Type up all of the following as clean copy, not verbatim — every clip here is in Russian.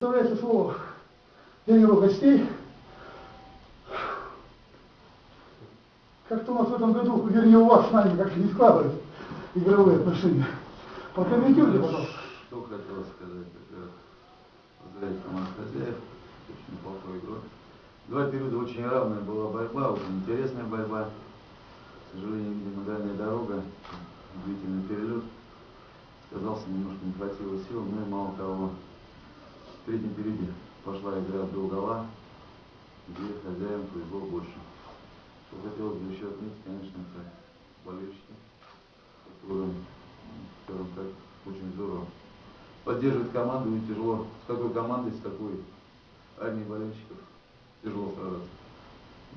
Представляется слово тренеру гостей. Как-то у нас в этом году, вернее у вас с нами, как-то не складываются игровые отношения. Прокомментируйте, пожалуйста. Что хотел сказать, поздравить команду хозяев, очень неплохой игрой. Два периода очень равная была борьба, очень интересная борьба. К сожалению, видимо, дальняя дорога, длительный перелет. Казался, немножко не хватило сил, но и мало того. В третьем периоде пошла игра до гола, где хозяевам повезло больше. Что хотелось бы еще отметить, конечно, это болельщики, которые, скажем так, очень здорово поддерживают команду, и тяжело с такой командой, с такой армией болельщиков тяжело сражаться.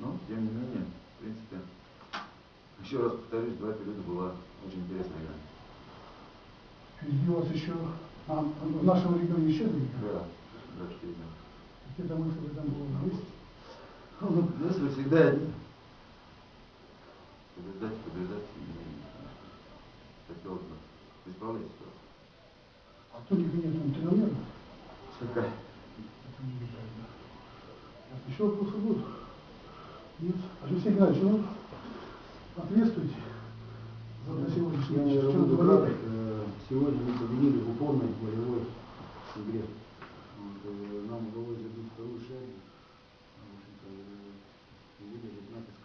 Но, тем не менее, в принципе, еще раз повторюсь, два периода была очень интересная игра. Впереди у вас еще, в нашем регионе еще две игры? Да, впереди. Какие-то мысли там было вместе? Мысли всегда одни. Побеждать, и хотелось бы исправлять ситуацию. А кто не нет тренера? Какая? Еще вопросы будут? Нет? Алексей Геннадьевич, ну, ответствуйте за сегодняшний Я вечер. буду краток. Сегодня мы победили в упорной волевой игре. Нам удалось забить вторую шайбу, выдержать натиск.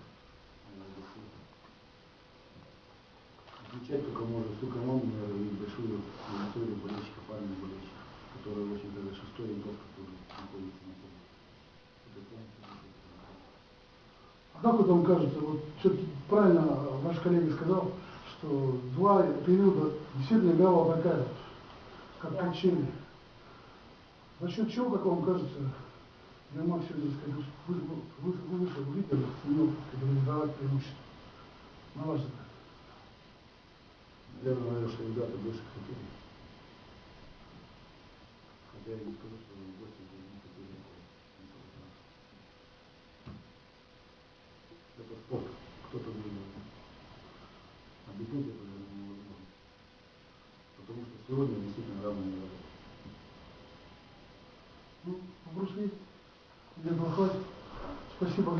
Отмечать только можно всю команду, наверное, и большую аудиторию болельщиков, армию болельщиков, которая очень даже шестой винтовка тоже находится на поле. А как вот вам кажется, вот все-таки правильно ваш коллега сказал, что два периода действительно игра была такая, как качели. За счет чего, как вам кажется, Ермак сегодня вышел в лидер, сумел реализовать преимущество? На ваш взгляд. Наверное, что ребята больше хотели. Хотя я не скажу, что гости не хотели. Это спорт. Кто-то выиграл. Объяснить это невозможно. Потому что сегодня действительно равная игра. Ну, вопрос есть? Для хватит. Спасибо.